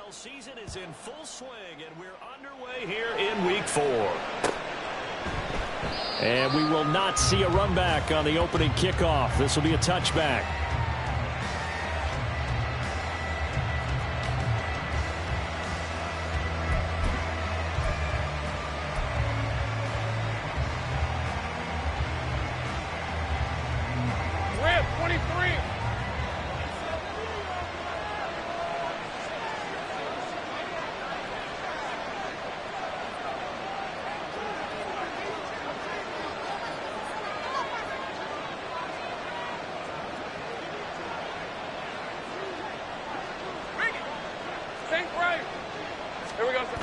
Season is in full swing, and we're underway here in Week 4. And we will not see a run back on the opening kickoff. This will be a touchback. Rip, 23.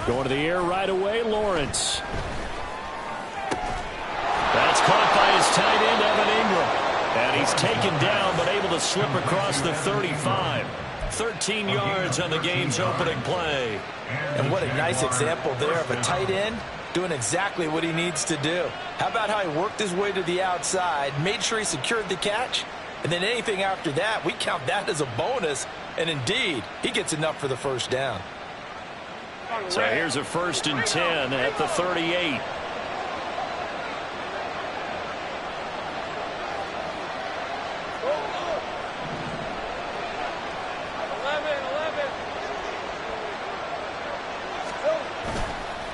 Going to the air right away, Lawrence. That's caught by his tight end, Evan Ingram. And he's taken down, but able to slip across the 35. 13 yards on the game's opening play. And what a nice example there of a tight end doing exactly what he needs to do. How about how he worked his way to the outside, made sure he secured the catch, and then anything after that, we count that as a bonus. And indeed, he gets enough for the first down. So here's a 1st and 10 at the 38.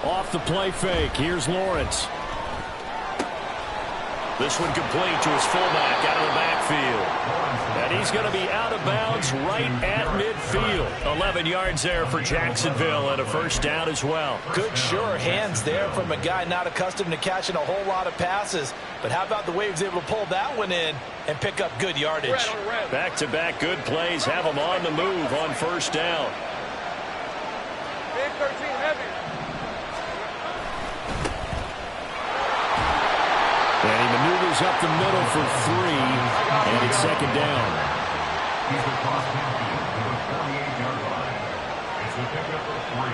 Off the play fake. Here's Lawrence. This one complete to his fullback out of the backfield. And he's going to be out of bounds right at midfield. 11 yards there for Jacksonville and a first down as well. Good sure hands there from a guy not accustomed to catching a whole lot of passes. But how about the way he was able to pull that one in and pick up good yardage? Back-to-back good plays have him on the move on first down. Big 13 heavy. And he maneuvers up the middle for 3, and it's second down. He's across midfield to the 48-yard line. It's a pickup of 3.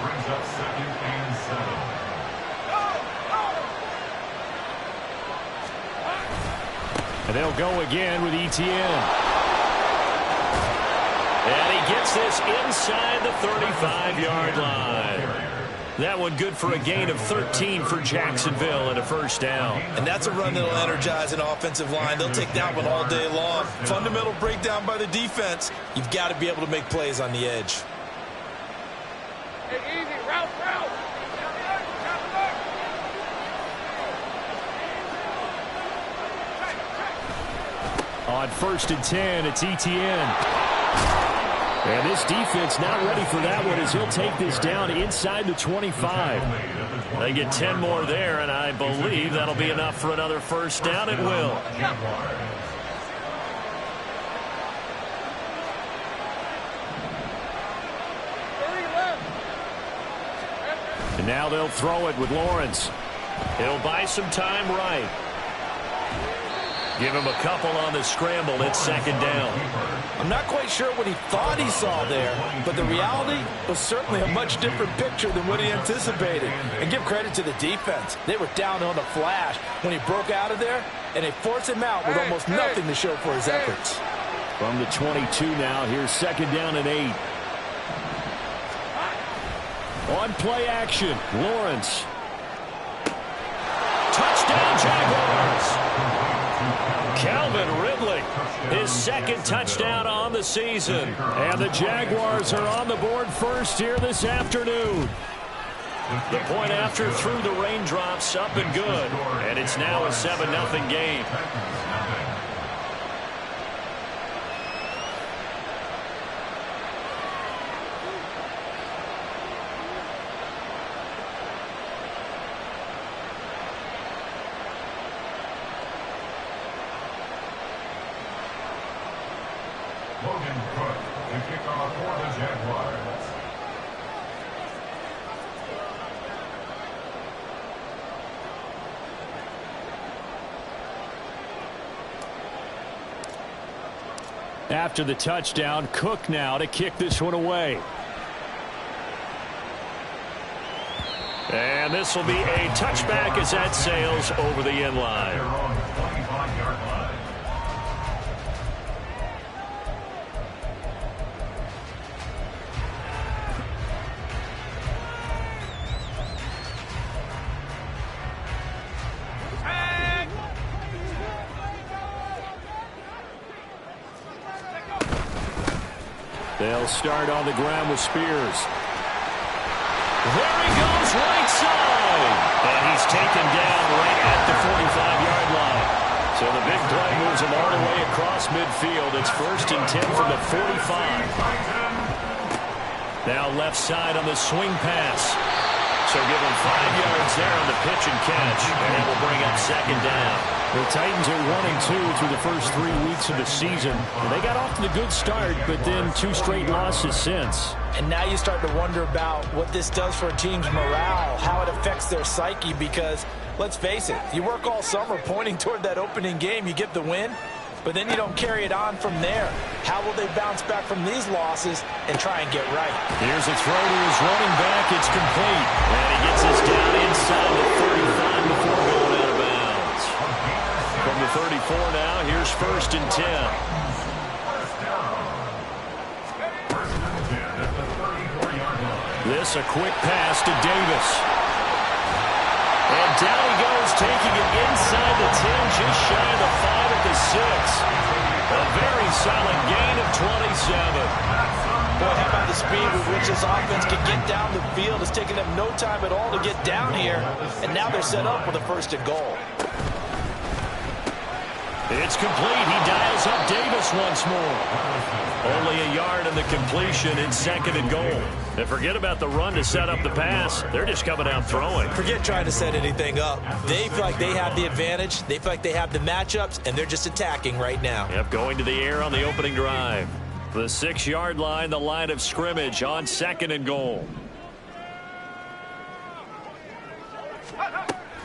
Brings up 2nd and 7. And they'll go again with ETN. And he gets this inside the 35-yard line. That one good for a gain of 13 for Jacksonville and a first down. And that's a run that'll energize an offensive line. They'll take that one all day long. Fundamental breakdown by the defense. You've got to be able to make plays on the edge. Hey, easy, route. On 1st and 10, it's ETN. And this defense not ready for that one as he'll take this down inside the 25. They get 10 more there, and I believe that'll be enough for another first down. It will. And now they'll throw it with Lawrence. He'll buy some time right. Give him a couple on the scramble. It's second down. I'm not quite sure what he thought he saw there, but the reality was certainly a much different picture than what he anticipated. And give credit to the defense. They were down on the flash when he broke out of there, and they forced him out with almost nothing to show for his efforts. From the 22 now, here's second down and 8. On play action, Lawrence. Touchdown, Jaguars. Calvin Ridley, his second touchdown on the season. And the Jaguars are on the board first here this afternoon. The point after through the raindrops, up and good. And it's now a 7-0 game. To kick off for the Jaguars. After the touchdown, Cook now to kick this one away. And this will be a touchback as that sails over the end line. They'll start on the ground with Spears. There he goes, right side. And he's taken down right at the 45-yard line. So the big play moves him all the way across midfield. It's 1st and 10 from the 45. Now left side on the swing pass. So give him 5 yards there on the pitch and catch. And that will bring up 2nd down. The Titans are 1-2 through the first 3 weeks of the season. And they got off to a good start, but then 2 straight losses since. And now you start to wonder about what this does for a team's morale, how it affects their psyche, because let's face it, you work all summer pointing toward that opening game, you get the win, but then you don't carry it on from there. How will they bounce back from these losses and try and get right? Here's a throw to his running back. It's complete. And he gets us down inside the 35 before going out of bounds. From the 34 now, here's 1st and 10. This a quick pass to Davis. And down he goes, taking it inside the 10, just shy of the 5 at the 6. A very solid gain of 27. Boy, how about the speed with which this offense can get down the field? It's taken them no time at all to get down here, and now they're set up with a 1st and goal. It's complete. He dials up Davis once more. Only a yard on the completion in 2nd and goal. And forget about the run to set up the pass. They're just coming out throwing. Forget trying to set anything up. They feel like they have the advantage. They feel like they have the matchups, and they're just attacking right now. Yep, going to the air on the opening drive. The 6-yard line, the line of scrimmage on 2nd and goal.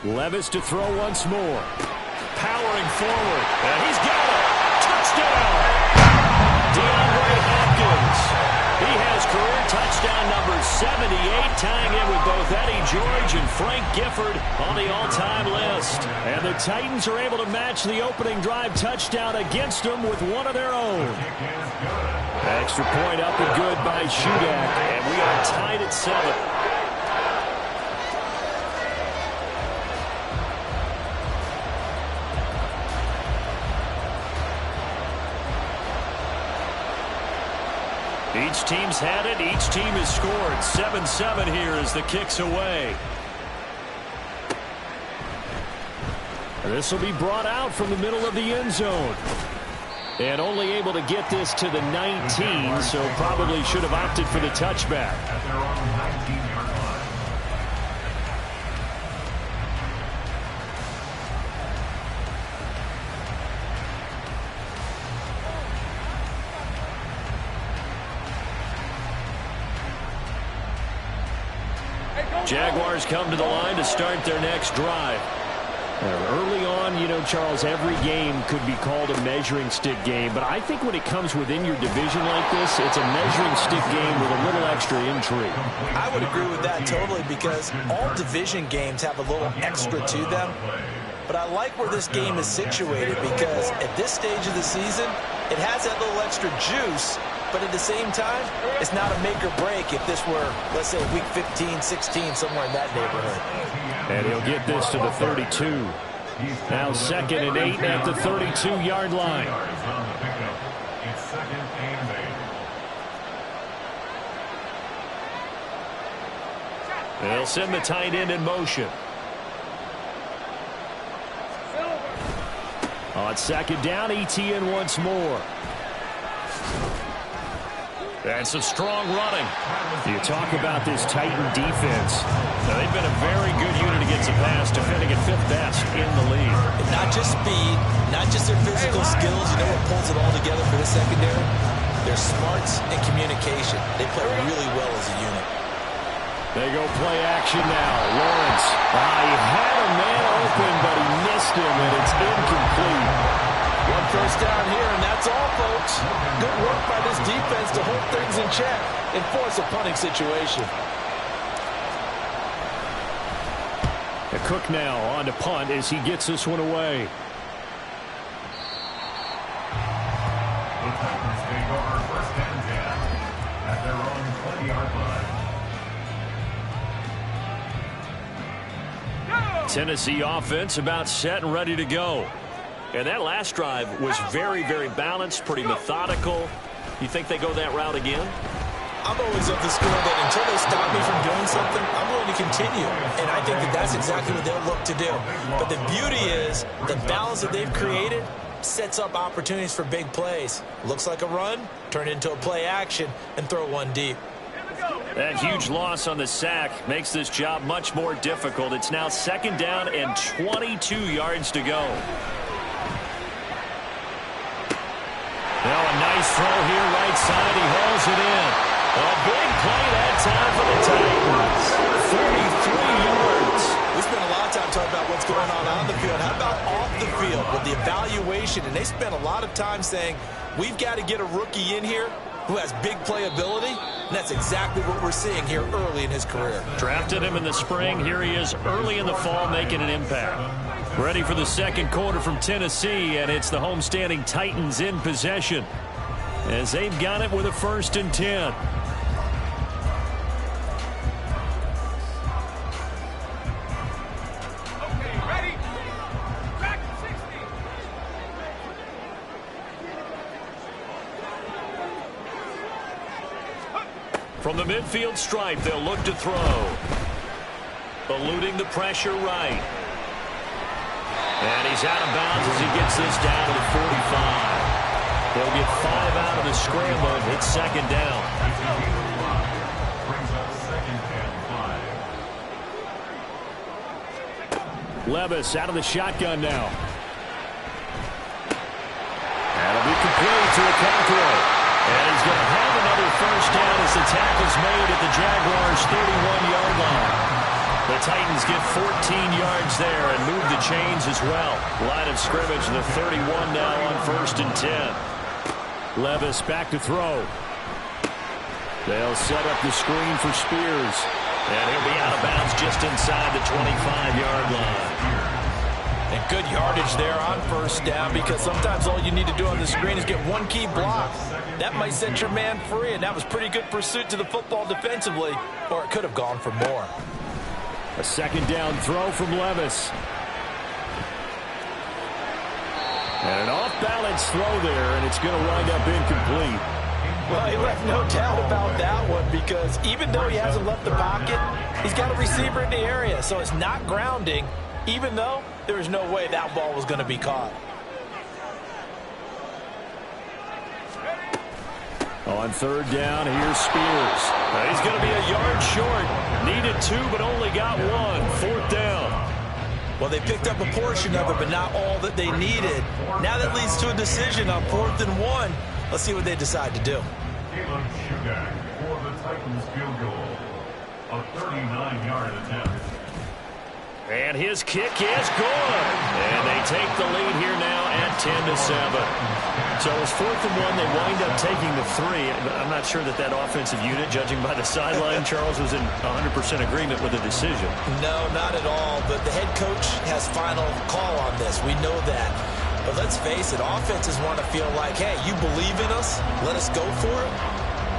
Levis to throw once more. Powering forward, and he's got it. Touchdown! DeAndre Hopkins. He has career touchdown number 78, tying in with both Eddie George and Frank Gifford on the all-time list. And the Titans are able to match the opening drive touchdown against them with one of their own. Extra point up and good by Shudak, and we are tied at 7. Each team's had it. Each team has scored. 7-7 here as the kick's away. This will be brought out from the middle of the end zone. And only able to get this to the 19, so probably should have opted for the touchback. At their own 19-yard line. Jaguars come to the line to start their next drive. Early on, you know, Charles, every game could be called a measuring stick game, but I think when it comes within your division like this, it's a measuring stick game with a little extra intrigue. I would agree with that totally, because all division games have a little extra to them. But I like where this game is situated, because at this stage of the season, it has that little extra juice. But at the same time, it's not a make or break if this were, let's say, week 15, 16, somewhere in that neighborhood. And he'll get this to the 32. Now 2nd and 8 at the 32-yard line. It's 2nd and 8. They'll send the tight end in motion. On 2nd down, ETN once more. That's a strong running. You talk about this Titan defense. Now, they've been a very good unit against the pass, defending at 5th best in the league. And not just speed, not just their physical skills. You know what pulls it all together for the secondary? Their smarts and communication. They play really well as a unit. They go play action now. Lawrence. He had a man open, but he missed him, and it's incomplete. One first down here, and that's all, folks. Good work by this defense to hold things in check and force a punting situation. Cook now on to punt as he gets this one away. The Titans take over 1st and 10 at their own 20-yard line. Tennessee offense about set and ready to go. And that last drive was very, very balanced, pretty methodical. You think they go that route again? I'm always of the school that until they stop me from doing something, I'm going to continue. And I think that that's exactly what they'll look to do. But the beauty is the balance that they've created sets up opportunities for big plays. Looks like a run, turn it into a play action, and throw one deep. That huge loss on the sack makes this job much more difficult. It's now 2nd down and 22 yards to go. Now a nice throw here right side. He hauls it in. A big play that time for the Titans. 43 yards. We spent a lot of time talking about what's going on the field. How about off the field with the evaluation? And they spent a lot of time saying, we've got to get a rookie in here who has big playability. And that's exactly what we're seeing here early in his career. Drafted him in the spring. Here he is early in the fall making an impact. Ready for the second quarter from Tennessee, and it's the homestanding Titans in possession as they've got it with a 1st and 10. From the midfield stripe, they'll look to throw. Eluding the pressure right. And he's out of bounds as he gets this down to the 45. They'll get 5 out of the scramble and hit 2nd down. Brings up 2nd and 5. Levis out of the shotgun now. That'll be complete to Okonkwo. And he's going to have another 1st down as the tackle's made at the Jaguars' 31-yard line. The Titans get 14 yards there and move the chains as well. Line of scrimmage, the 31 now on 1st and 10. Levis back to throw. They'll set up the screen for Spears. And he'll be out of bounds just inside the 25-yard line. And good yardage there on 1st down, because sometimes all you need to do on the screen is get one key block. That might set your man free, and that was pretty good pursuit to the football defensively, or it could have gone for more. A 2nd down throw from Levis. And an off-balance throw there, and it's going to wind up incomplete. Well, he left no doubt about that one, because even though he hasn't left the pocket, he's got a receiver in the area, so it's not grounding, even though there was no way that ball was going to be caught. On 3rd down, here's Spears. He's going to be a yard short. Needed 2, but only got 1. 4th down. Well, they picked up a portion of it, but not all that they needed. Now that leads to a decision on 4th and 1. Let's see what they decide to do. Caleb Shudak for the Titans field goal. A 39-yard attempt. And his kick is good. And they take the lead here now at 10-7. So it's 4th and 1. They wind up taking the 3. I'm not sure that that offensive unit, judging by the sideline, Charles, was in 100% agreement with the decision. No, not at all. But the head coach has final call on this. We know that. But let's face it, offenses want to feel like, hey, you believe in us, let us go for it.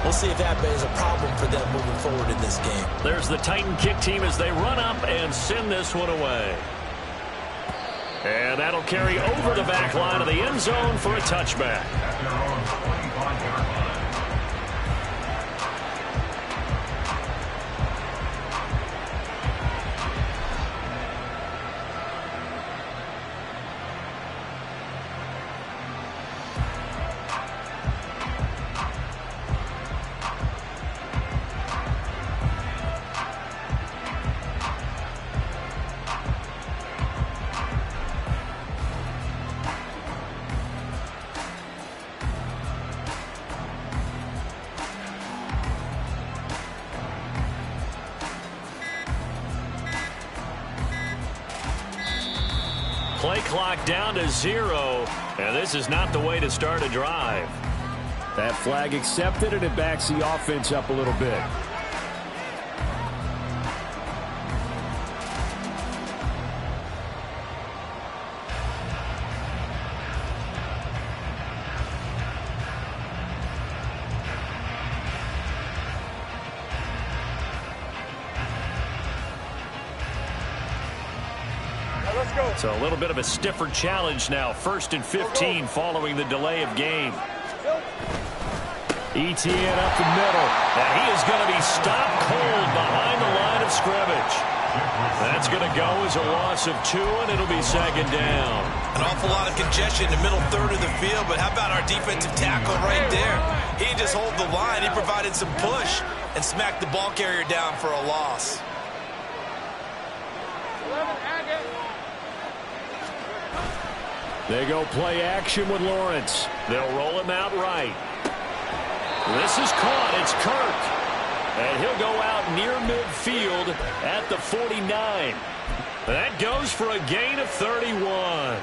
We'll see if that is a problem for them moving forward in this game. There's the Titan kick team as they run up and send this one away. And that'll carry over the back line of the end zone for a touchback. At their own 25-yard line. Play clock down to 0, and this is not the way to start a drive. That flag accepted, and it backs the offense up a little bit. So a little bit of a stiffer challenge now. 1st and 15 following the delay of game. ETN up the middle. And he is going to be stopped cold behind the line of scrimmage. That's going to go as a loss of 2, and it'll be second down. An awful lot of congestion in the middle third of the field, but how about our defensive tackle right there? He didn't just hold the line. He provided some push and smacked the ball carrier down for a loss. 11 Agate. They go play action with Lawrence. They'll roll him out right. This is caught. It's Kirk. And he'll go out near midfield at the 49. That goes for a gain of 31.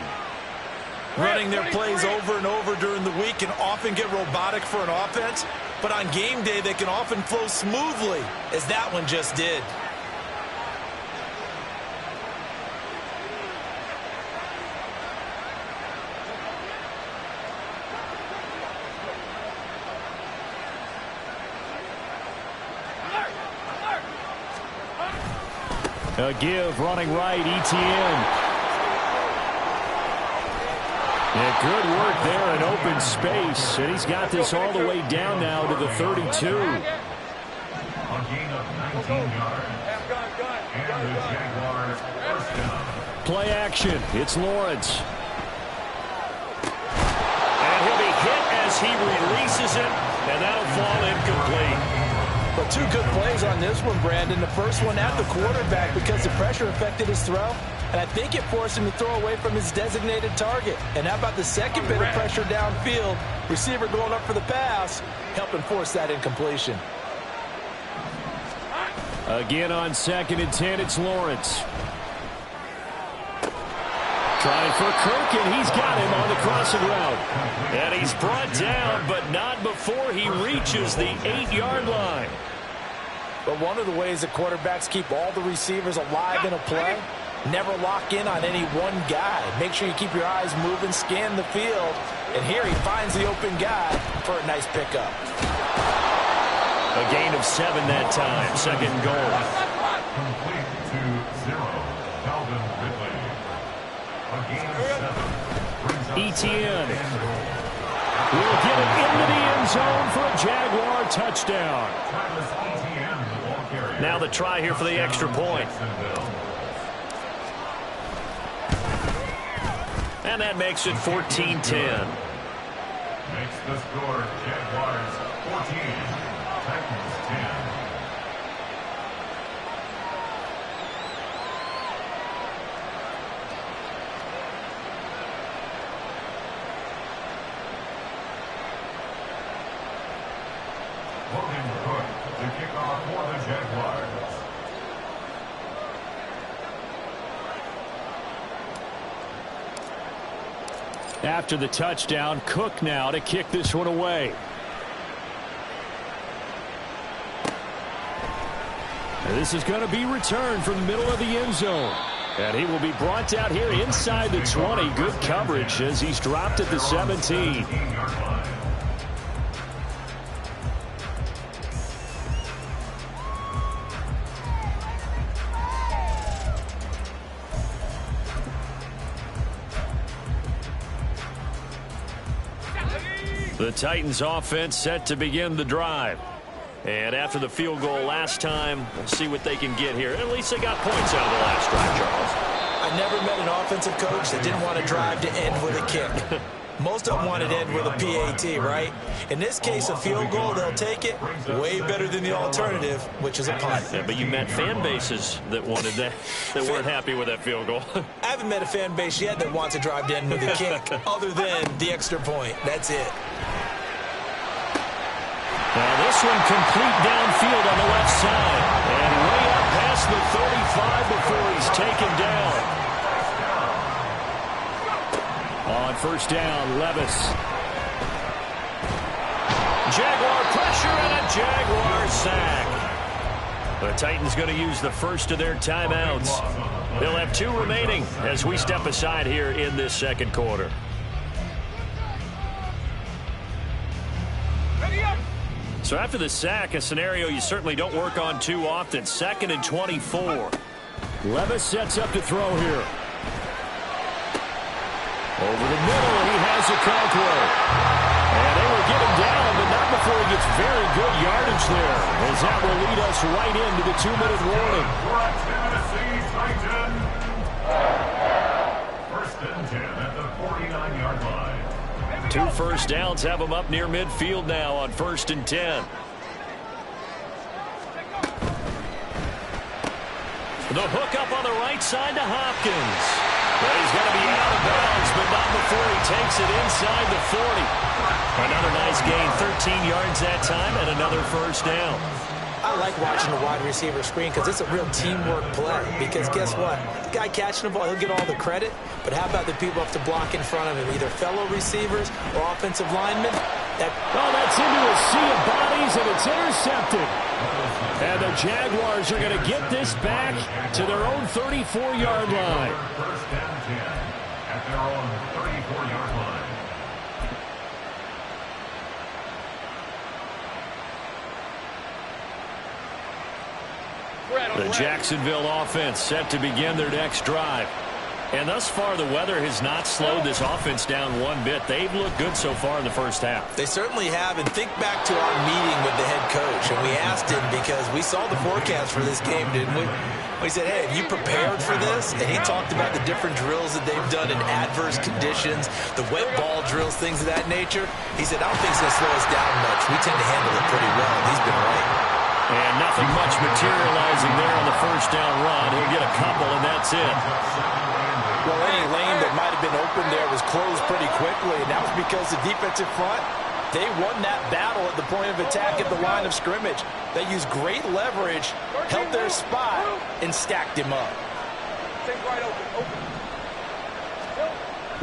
Running their plays over and over during the week can often get robotic for an offense, but on game day they can often flow smoothly, as that one just did. A give running right, ETN. Yeah, good work there in open space. And he's got this all the way down now to the 32. A gain of 19 yards. And the Jaguars first down. Play action. It's Lawrence. And he'll be hit as he releases it. And that'll fall incomplete. But 2 good plays on this one, Brandon. The first one at the quarterback because the pressure affected his throw. And I think it forced him to throw away from his designated target. And how about the second bit of pressure downfield? Receiver going up for the pass, helping force that incompletion. Again on 2nd and 10, it's Lawrence. Trying for Kirk, and he's got him on the crossing route. And he's brought down, but not before he reaches the 8-yard line. But one of the ways that quarterbacks keep all the receivers alive in a play, never lock in on any one guy. Make sure you keep your eyes moving, scan the field. And here he finds the open guy for a nice pickup. A gain of 7 that time. Second goal. Complete to 0. Calvin Ridley. A gain of 7. ETN will get it into the end zone for a Jaguar touchdown. Now the try here for the extra point. And that makes it 14-10. Makes the score Jaguars 14, Titans 10. Logan Cook to kick off for the Jaguars. After the touchdown, Cook now to kick this one away. And this is going to be returned from the middle of the end zone. And he will be brought out here inside the 20. Good coverage as he's dropped at the 17. The Titans offense set to begin the drive. And after the field goal last time, we'll see what they can get here. At least they got points out of the last drive, Charles. I never met an offensive coach that didn't want to drive to end with a kick. Most of them wanted to end with a PAT, right? In this case, a field goal, they'll take it. Way better than the alternative, which is a punt. Yeah, but you met fan bases that wanted that, that weren't happy with that field goal. I haven't met a fan base yet that wants to drive to end with a kick, other than the extra point. That's it. Now this one complete downfield on the left side. And way up past the 35 before he's taken down. On first down, Levis. Jaguar pressure and a Jaguar sack. The Titans going to use the first of their timeouts. They'll have 2 remaining as we step aside here in this second quarter. So after the sack, a scenario you certainly don't work on too often. 2nd and 24. Levis sets up to throw here. Over the middle, he has a Conqueror. And they will get him down, but not before he gets very good yardage there, as that will lead us right into the 2-minute warning. For a Tennessee Titan. First and 10 at the 49-yard line. 2 first downs have him up near midfield now on 1st and 10. The hook up on the right side to Hopkins. Well, he's going to be out of bounds, but not before he takes it inside the 40. Another nice gain, 13 yards that time, and another first down. I like watching the wide receiver screen because it's a real teamwork play. Because guess what? The guy catching the ball, he'll get all the credit. But how about the people have to block in front of him, either fellow receivers or offensive linemen? That's into a sea of bodies, and it's intercepted. And the Jaguars are going to get this back to their own 34-yard line. First and 10 at their own 34-yard line. The Jacksonville offense set to begin their next drive. And thus far, the weather has not slowed this offense down one bit. They've looked good so far in the first half. They certainly have. And think back to our meeting with the head coach. And we asked him because we saw the forecast for this game, didn't we? We said, hey, have you prepared for this? And he talked about the different drills that they've done in adverse conditions, the wet ball drills, things of that nature. He said, I don't think it's going to slow us down much. We tend to handle it pretty well. And he's been right. And nothing much materializing there on the first down run. He'll get a couple, and that's it. Well, any lane that might have been open there was closed pretty quickly, and that was because the defensive front, they won that battle at the point of attack at the line of scrimmage. They used great leverage, held their spot, and stacked him up. Wide open.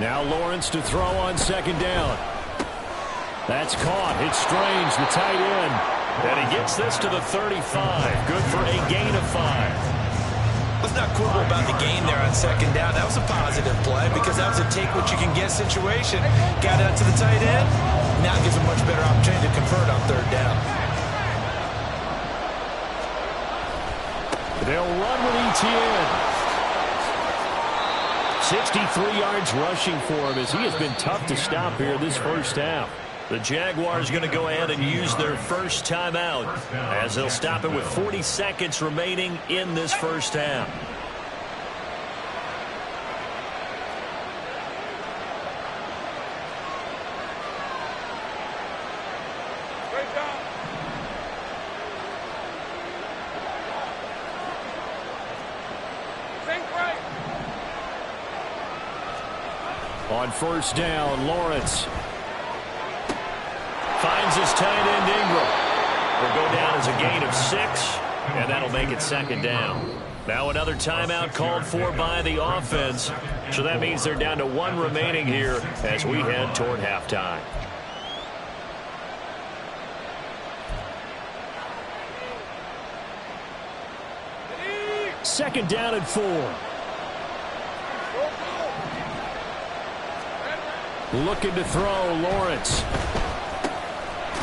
Now Lawrence to throw on second down. That's caught. It's Strange, the tight end. And he gets this to the 35. Good for a gain of 5. Let's not quibble about the gain there on second down. That was a positive play because that was a take-what-you-can-get situation. Got out to the tight end. Now gives a much better opportunity to convert on third down. They'll run with ETN. 63 yards rushing for him as he has been tough to stop here this first half. The Jaguars going to go ahead and use their first timeout as they'll stop it with 40 seconds remaining in this first half. Straight down. Think right. On first down, Lawrence finds his tight end Ingram. Will go down as a gain of 6, and that'll make it second down. Now another timeout called for by the offense. So that means they're down to 1 remaining here as we head toward halftime. Second down and 4. Looking to throw, Lawrence.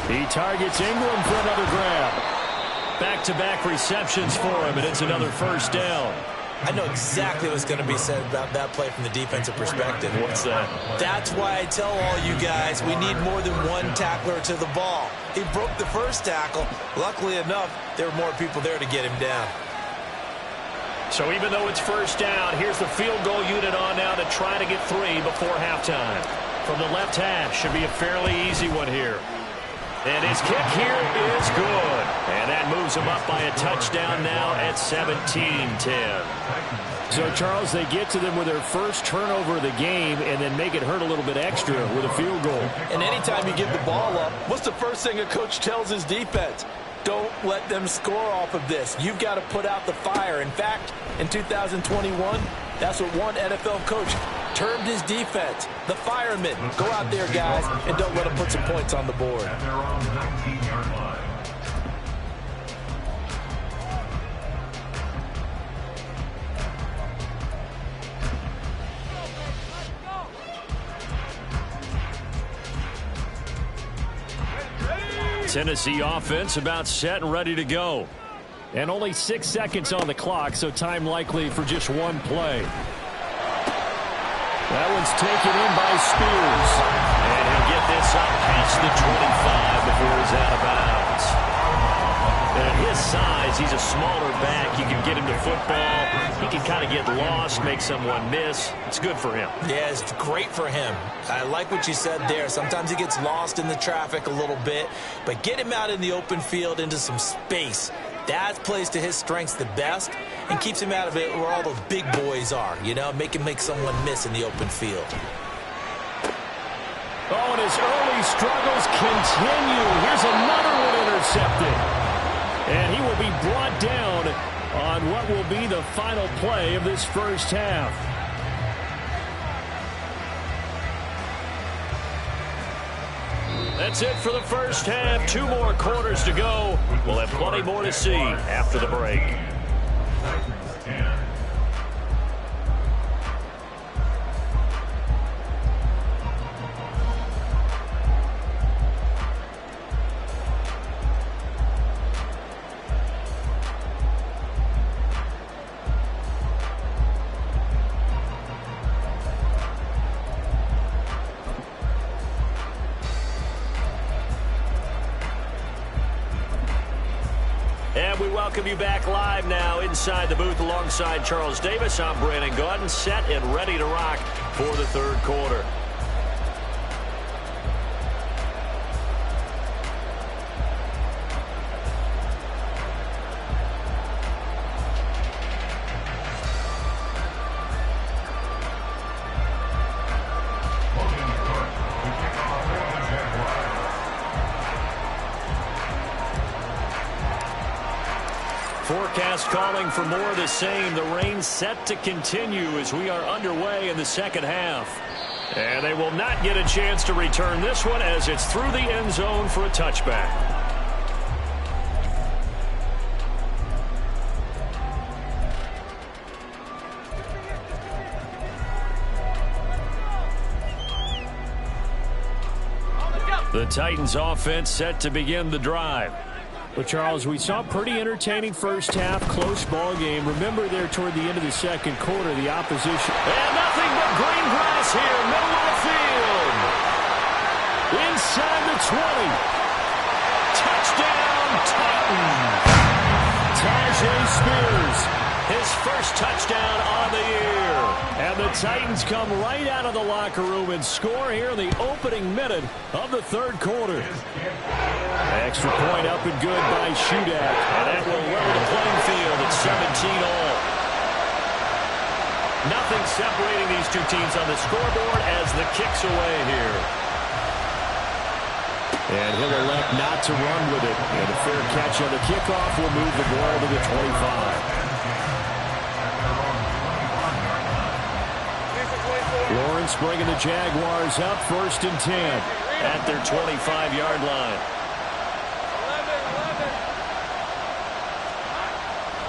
He targets Ingram for another grab. Back-to-back receptions for him, and it's another first down. I know exactly what's going to be said about that play from the defensive perspective. What's that? That's why I tell all you guys we need more than one tackler to the ball. He broke the first tackle. Luckily enough, there were more people there to get him down. So even though it's first down, here's the field goal unit on now to try to get 3 before halftime. From the left hash, should be a fairly easy one here. And his kick here is good. And that moves him up by a touchdown now at 17-10. So, Charles, they get to them with their first turnover of the game and then make it hurt a little bit extra with a field goal. And anytime you give the ball up, what's the first thing a coach tells his defense? Don't let them score off of this. You've got to put out the fire. In fact, in 2021, that's what one NFL coach termed his defense, the firemen. Go out there, guys, and don't let them put some points on the board. At their own 19-yard line. Tennessee offense about set and ready to go. And only 6 seconds on the clock, so time likely for just one play. That one's taken in by Spears. And he'll get get this up past the 25 before he's out of bounds. And at his size, he's a smaller back. You can get him to football. He can kind of get lost, make someone miss. It's good for him. Yeah, it's great for him. I like what you said there. Sometimes he gets lost in the traffic a little bit, but get him out in the open field into some space. That plays to his strengths the best and keeps him out of it where all those big boys are, you know, make him make someone miss in the open field. Oh, and his early struggles continue. Here's another one intercepted. And he will be brought down on what will be the final play of this first half. That's it for the first half. 2 more quarters to go. We'll have plenty more to see after the break. And we welcome you back live now inside the booth alongside Charles Davis. I'm Brandon Gaudin, set and ready to rock for the third quarter. Forecast calling for more of the same. The rain set to continue as we are underway in the second half. And they will not get a chance to return this one as it's through the end zone for a touchback. The Titans offense set to begin the drive. Well, Charles, we saw a pretty entertaining first half, close ball game. Remember there toward the end of the second quarter, the opposition. And nothing but green grass here, middle of the field. Inside the 20. Touchdown, Titans. Tajay Spears, his first touchdown on the year. And the Titans come right out of the locker room and score here in the opening minute of the third quarter. Extra point up and good by Shudak. And that will level the playing field at 17 all. Nothing separating these two teams on the scoreboard as the kick's away here. And he'll elect not to run with it. And a fair catch on the kickoff will move the ball to the 25. Lawrence bringing the Jaguars up 1st and 10 at their 25-yard line.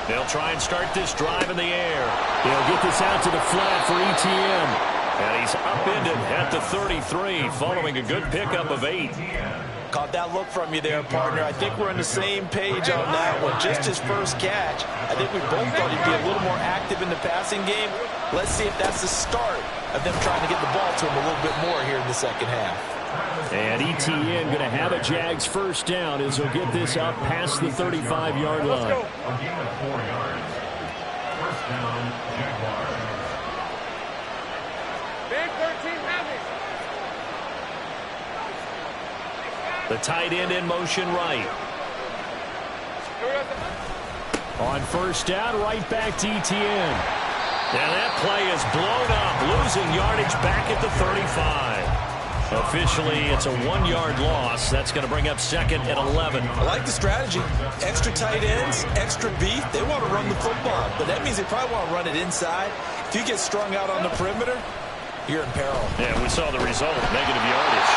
They'll try and start this drive in the air. He'll get this out to the flat for ETN. And he's upended at the 33 following a good pickup of 8. Caught that look from you there, partner. I think we're on the same page on that one. Just his first catch. I think we both thought he'd be a little more active in the passing game. Let's see if that's the start of them trying to get the ball to him a little bit more here in the second half. And ETN going to have a Jags first down as he'll get this up past the 35-yard line. A gain of 4 yards. First down, Jaguars. Big 13 heavy. The tight end in motion right. On first down, right back to ETN. And that play is blown up, losing yardage back at the 35. Officially, it's a 1-yard loss. That's going to bring up 2nd and 11. I like the strategy. Extra tight ends, extra beef. They want to run the football, but that means they probably want to run it inside. If you get strung out on the perimeter, you're in peril. Yeah, we saw the result, negative yardage.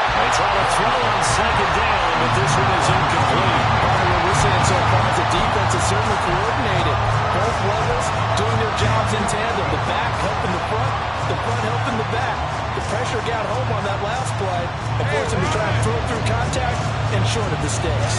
They try to throw on 2nd down, but this one is incomplete. What we're seeing so far is the defense is certainly coordinated. Both levels doing their jobs in tandem. The back helping the front helping the back. The pressure got home on that last play and forced him to try and throw through contact and shorted the stakes.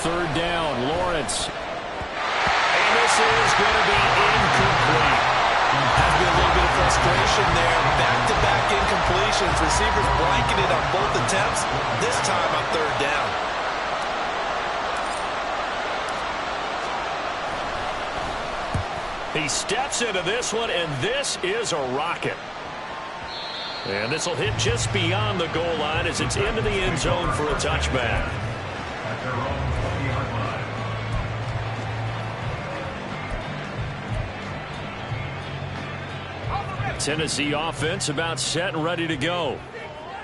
third down. Lawrence. And this is going to be incomplete. Has been a little bit of frustration there. Back-to-back incompletions. Receivers blanketed on both attempts, this time on third down. He steps into this one, and this is a rocket. And this will hit just beyond the goal line as it's into the end zone for a touchback. At their own 20-yard line. Tennessee offense about set and ready to go.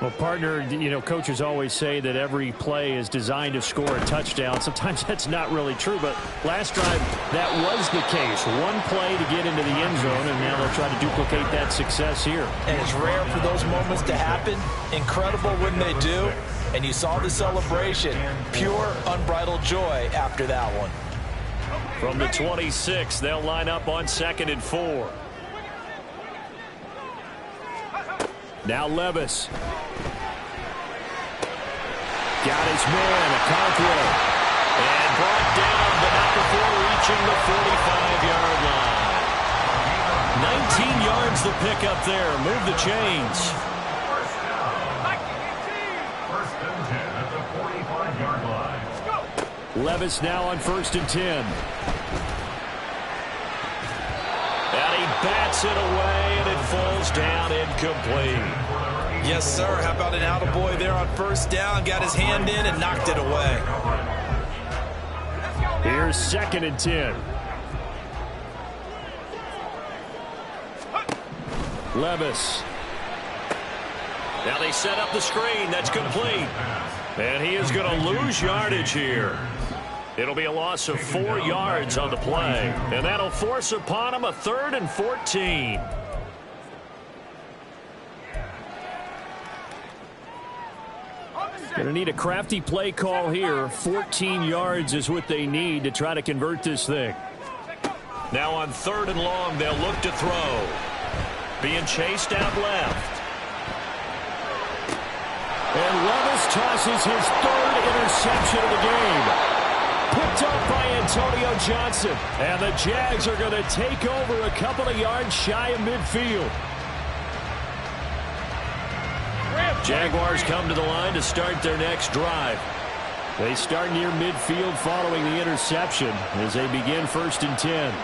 Well, partner, you know, coaches always say that every play is designed to score a touchdown. Sometimes that's not really true, but last drive, that was the case. One play to get into the end zone, and now they'll try to duplicate that success here. And it's rare for those moments to happen. Incredible when they do. And you saw the celebration. Pure, unbridled joy after that one. From the 26, they'll line up on 2nd and 4. Now Levis. Got his man, Okonkwo. And brought down, but not before reaching the 45-yard line. 19 yards the pickup there. Move the chains. First and 10 at the 45-yard line. Levis now on 1st and 10. And he bats it away, and it falls down incomplete. Yes, sir. How about an attaboy there on first down? Got his hand in and knocked it away. Here's 2nd and 10. Levis. Now they set up the screen. That's complete. And he is going to lose yardage here. It'll be a loss of 4 yards on the play. And that'll force upon him a 3rd and 14. Going to need a crafty play call here. 14 yards is what they need to try to convert this thing. Now on 3rd and long, they'll look to throw. Being chased out left. And Levis tosses his 3rd interception of the game. Picked up by Antonio Johnson. And the Jags are going to take over a couple of yards shy of midfield. Jaguars come to the line to start their next drive. They start near midfield following the interception as they begin 1st and 10.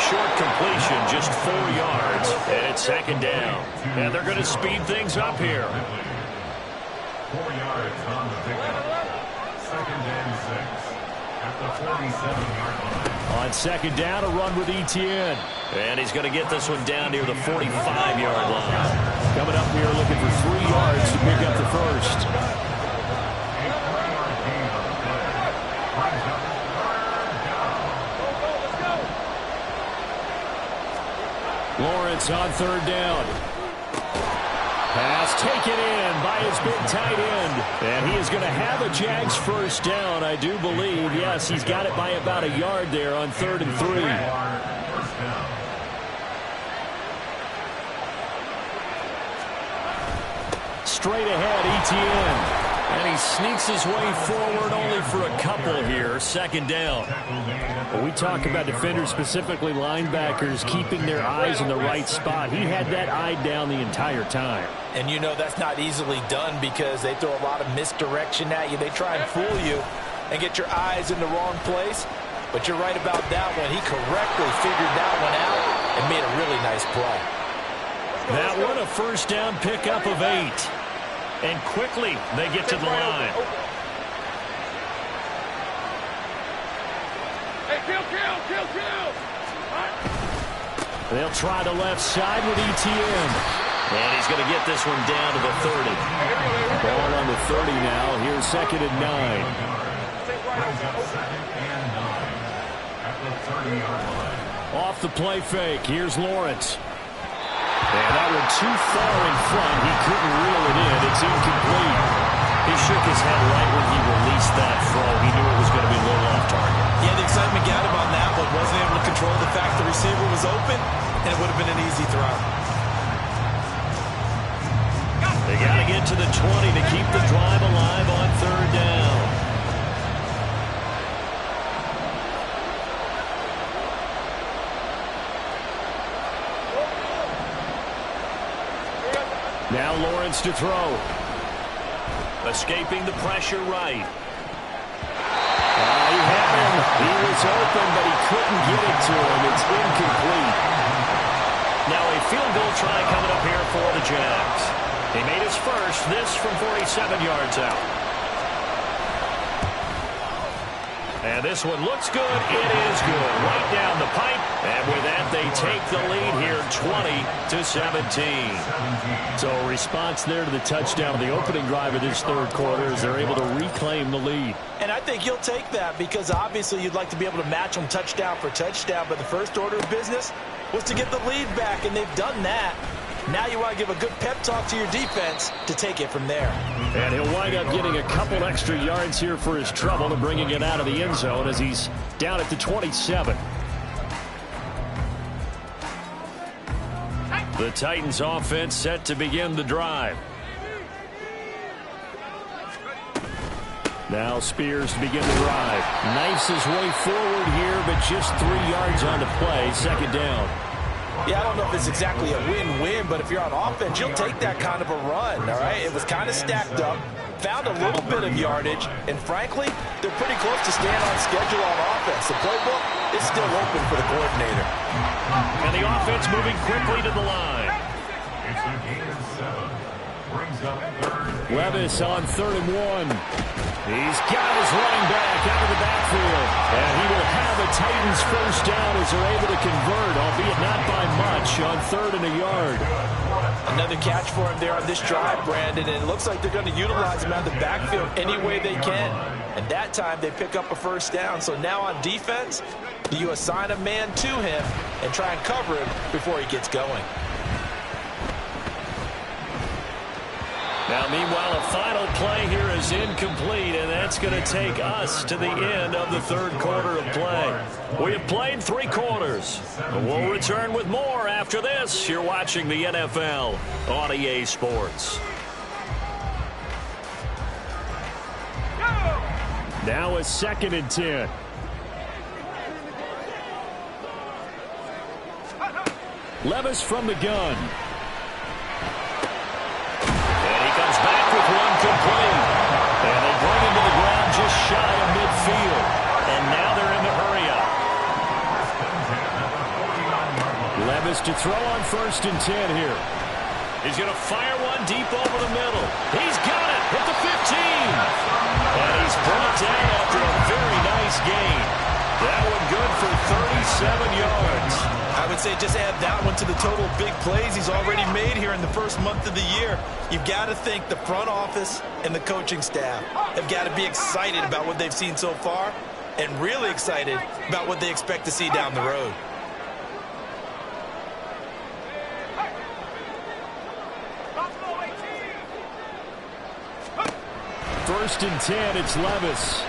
Short completion, just 4 yards, and it's 2nd down. And they're going to speed things up here. 4 yards on the pickup. 2nd and 6 at the 47-yard line. On 2nd down, a run with Etienne. And he's going to get this one down near the 45-yard line. Coming up here looking for 3 yards to pick up the first. Lawrence on 3rd down. Pass taken in by his big tight end. And he is going to have a Jags first down, I do believe. Yes, he's got it by about a yard there on 3rd and 3. Straight ahead, Etienne. And he sneaks his way forward only for a couple here. 2nd down. When we talk about defenders, specifically linebackers, keeping their eyes in the right spot. He had that eye down the entire time. And you know that's not easily done because they throw a lot of misdirection at you. They try and fool you and get your eyes in the wrong place. But you're right about that one. He correctly figured that one out and made a really nice play. That one a first down pickup of 8. And quickly they get to the line. Hey, kill. They'll try the left side with Etienne. And he's going to get this one down to the 30. Ball on the 30 now. Here's 2nd and 9. At the 30-yard line. Off the play fake. Here's Lawrence. And that one too far in front. He couldn't reel it in. It's incomplete. He shook his head right when he released that throw. He knew it was going to be a little off target. Yeah, the excitement got him on that one. Wasn't able to control the fact the receiver was open, and it would have been an easy throw. They got to get to the 20 to keep the drive alive on third down. Now Lawrence to throw. Escaping the pressure right. He had him. He was open, but he couldn't get it to him. It's incomplete. Now a field goal try coming up here for the Jags. He made his first, this from 47 yards out. And this one looks good. It is good. Right down the pipe. And with that, they take the lead here 20-17. So a response there to the touchdown of the opening drive of this third quarter as they're able to reclaim the lead. And I think you'll take that because obviously you'd like to be able to match them touchdown for touchdown. But the first order of business was to get the lead back, and they've done that. Now you want to give a good pep talk to your defense to take it from there. And he'll wind up getting a couple extra yards here for his trouble and bringing it out of the end zone as he's down at the 27. The Titans offense set to begin the drive. Now Spears to begin the drive. Knifes his way forward here, but just 3 yards on the play. Second down. Yeah, I don't know if it's exactly a win-win, but if you're on offense, you'll take that kind of a run, all right? It was kind of stacked up, found a little bit of yardage, and frankly, they're pretty close to staying on schedule on offense. The playbook is still open for the coordinator. And the offense moving quickly to the line. It's a gain of 7. Brings up third. Levis on 3rd and 1. He's got his running back out of the backfield. And he will have a Titans first down as they're able to convert, albeit not by much, on 3rd and a yard. Another catch for him there on this drive, Brandon, and it looks like they're going to utilize him out of the backfield any way they can. And that time they pick up a first down. So now on defense, you assign a man to him and try and cover him before he gets going. Now, meanwhile, a final play here is incomplete, and that's going to take us to the end of the third quarter of play. We have played 3 quarters. We'll return with more after this. You're watching the NFL on EA Sports. Now a 2nd and 10. Levis from the gun. Back with one complete. And they bring him to the ground just shy of midfield. And now they're in the hurry-up. Levis to throw on 1st and 10 here. He's going to fire one deep over the middle. He's got it at the 15. And he's brought down after a very nice gain. That one good for 37 yards. I would say just add that one to the total big plays he's already made here in the first month of the year. You've got to think the front office and the coaching staff have got to be excited about what they've seen so far and really excited about what they expect to see down the road. First and 10, it's Levis.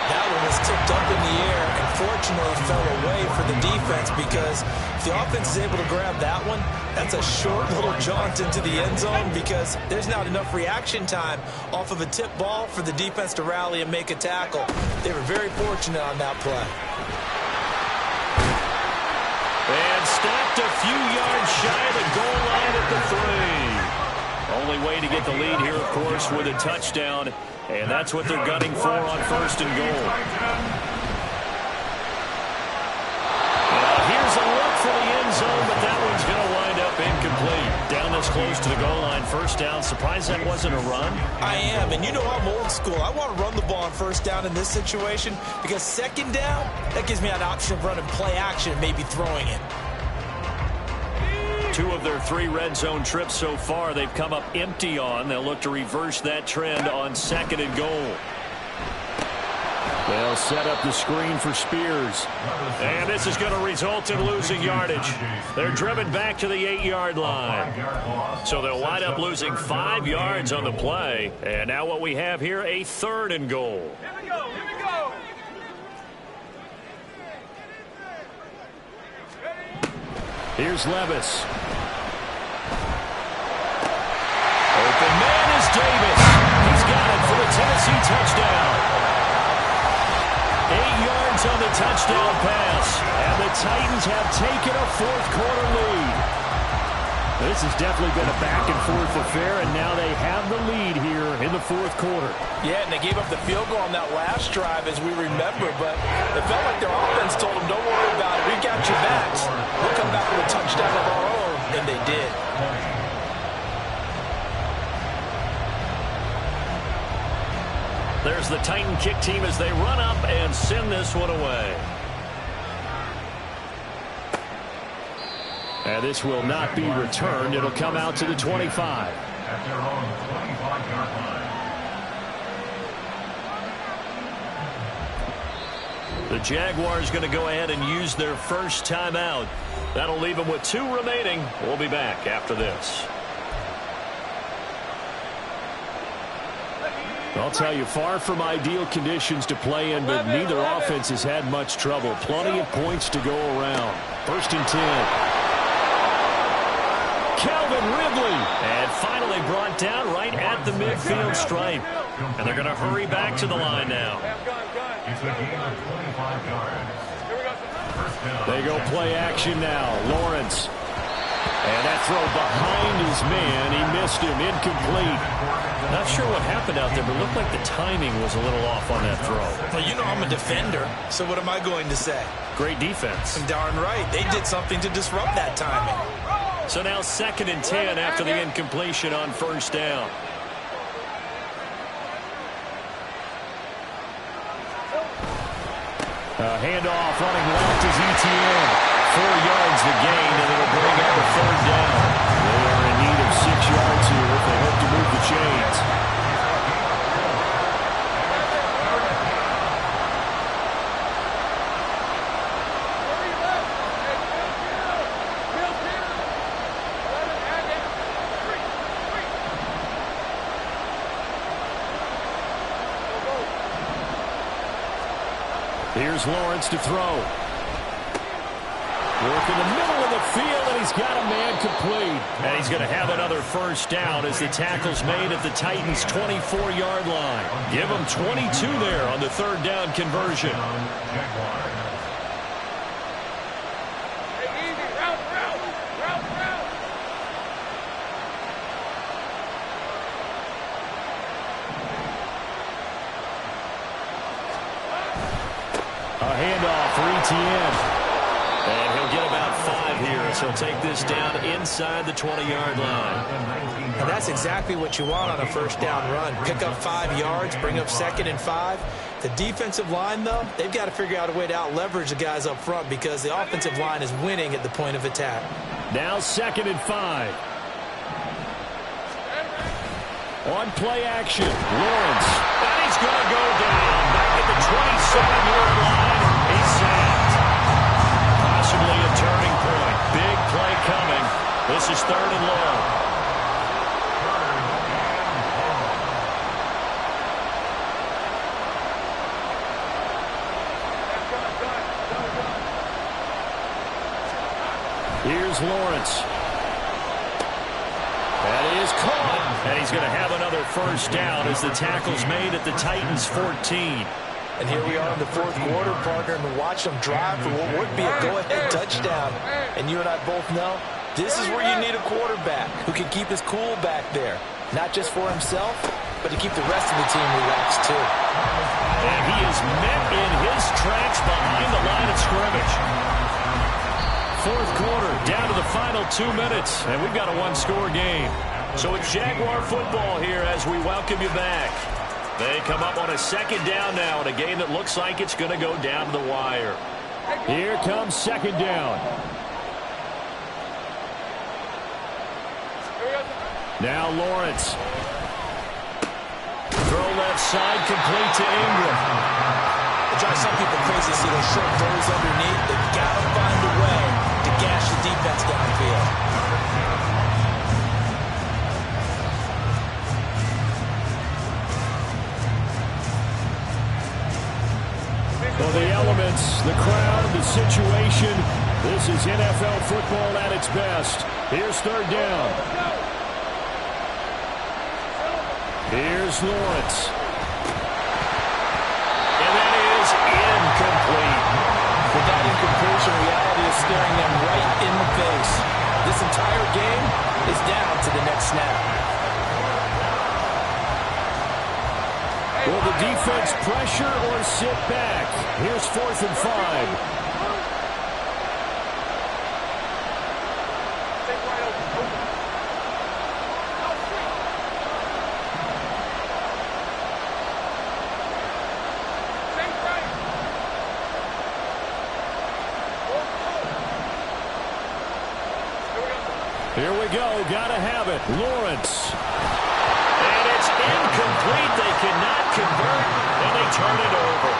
That one was tipped up in the air and fortunately fell away for the defense because if the offense is able to grab that one, that's a short little jaunt into the end zone because there's not enough reaction time off of a tip ball for the defense to rally and make a tackle. They were very fortunate on that play. And stopped a few yards shy of the goal line at the 3. Only way to get the lead here, of course, with a touchdown. And that's what they're gunning for on 1st and goal. Now here's a look for the end zone, but that one's going to wind up incomplete. Down this close to the goal line, first down. Surprised that wasn't a run? I am, and you know I'm old school. I want to run the ball on 1st down in this situation because 2nd down, that gives me an option of running play action and maybe throwing it. 2 of their 3 red zone trips so far they've come up empty on. They'll look to reverse that trend on 2nd and goal. They'll set up the screen for Spears. And this is going to result in losing yardage. They're driven back to the 8-yard line. So they'll wind up losing 5 yards on the play. And now what we have here, a 3rd and goal. Here we go. Here we go. Here's Levis. Open man is Davis. He's got it for the Tennessee touchdown. 8 yards on the touchdown pass. And the Titans have taken a fourth-quarter lead. This has definitely been a back-and-forth affair, and now they have the lead here in the fourth quarter. Yeah, and they gave up the field goal on that last drive, as we remember, but it felt like their offense told them, don't worry about it. We got your backs. We'll come back with a touchdown of our own, and they did. There's the Titan kick team as they run up and send this one away. And this will not be returned. It'll come out to the 25. At their own 25-yard line. The Jaguars going to go ahead and use their first timeout. That'll leave them with 2 remaining. We'll be back after this. I'll tell you, far from ideal conditions to play in, but neither offense has had much trouble. Plenty of points to go around. 1st and 10. Calvin Ridley. And finally brought down right at the midfield stripe. And they're going to hurry back to the line now. It's a gain of 25 yards. First down. They go play action now. Lawrence. And that throw behind his man. He missed him. Incomplete. Not sure what happened out there, but it looked like the timing was a little off on that throw. Well, you know I'm a defender, so what am I going to say? Great defense. Darn right. They did something to disrupt that timing. So now 2nd and 10 after the incompletion on 1st down. Handoff running left is ETN. 4 yards the gain, and it'll bring up a 3rd down. They are in need of 6 yards here if they hope to move the chains. Here's Lawrence to throw. Work in the middle of the field, and he's got a man complete. And he's going to have another 1st down as the tackle's made at the Titans' 24-yard line. Give them 22 there on the 3rd down conversion. A handoff for ETN. And he'll get about 5 here as he'll take this down inside the 20-yard line. And that's exactly what you want on a 1st down run. Pick up 5 yards, bring up 2nd and 5. The defensive line, though, they've got to figure out a way to out-leverage the guys up front because the offensive line is winning at the point of attack. Now 2nd and 5. On play action, Lawrence. And he's going to go down back at the 27-yard line. He's sacked. Possibly a turning point. Big play coming. This is 3rd and long. Here's Lawrence. That is caught. And he's going to have another 1st down as the tackle's made at the Titans' 14. And here we are in the 4th quarter, partner, and watch them drive for what would be a go-ahead touchdown. And you and I both know this is where you need a quarterback who can keep his cool back there. Not just for himself, but to keep the rest of the team relaxed, too. And he is met in his tracks behind the line of scrimmage. 4th quarter, down to the final 2 minutes, and we've got a 1-score game. So it's Jaguar football here as we welcome you back. They come up on a 2nd down now in a game that looks like it's going to go down to the wire. Here comes 2nd down. Now Lawrence. Throw left side, complete to Ingram. It drives some people crazy to see those short throws underneath. They've got to find a way to gash the defense downfield. Well, the elements, the crowd, the situation, This is NFL football at its best. Here's third down. Here's Lawrence. And that is incomplete. With that incompletion, reality is staring them right in the face. This entire game is down to the next snap. Will the defense pressure or sit back? Here's 4th and 5. Here we go. Got to have it. Lawrence. And it's incomplete. They cannot convert, and they turn it over.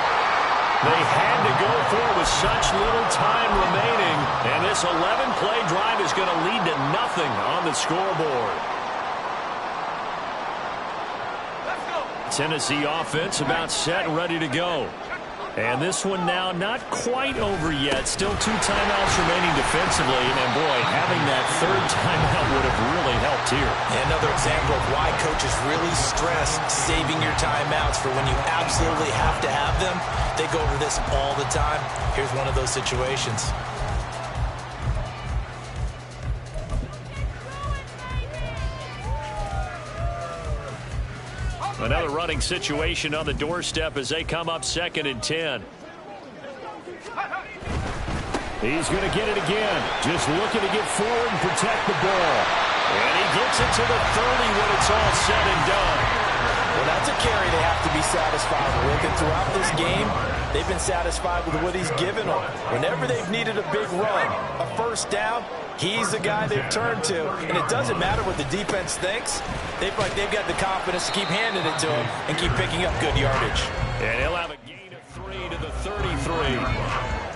They had to go for it with such little time remaining, and this 11-play drive is going to lead to nothing on the scoreboard. Let's go. Tennessee offense about set and ready to go. And this one now not quite over yet. Still 2 timeouts remaining defensively. And, boy, having that third timeout would have really helped here. And another example of why coaches really stress saving your timeouts for when you absolutely have to have them. They go over this all the time. Here's one of those situations. Another running situation on the doorstep as they come up 2nd and 10. He's going to get it again. Just looking to get forward and protect the ball. And he gets it to the 30 when it's all said and done. Well, that's a carry they have to be satisfied with. And throughout this game, they've been satisfied with what he's given them. Whenever they've needed a big run, a first down, he's the guy they've turned to. And it doesn't matter what the defense thinks. They feel like they've got the confidence to keep handing it to him and keep picking up good yardage. And he'll have a gain of 3 to the 33.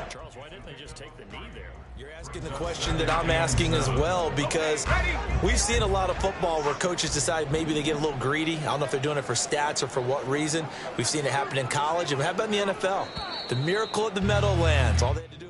Charles, why didn't they just take the knee there? You're asking the question that I'm asking as well, because we've seen a lot of football where coaches decide maybe they get a little greedy. I don't know if they're doing it for stats or for what reason. We've seen it happen in college. And how about in the NFL? The miracle of the Meadowlands. All they had to do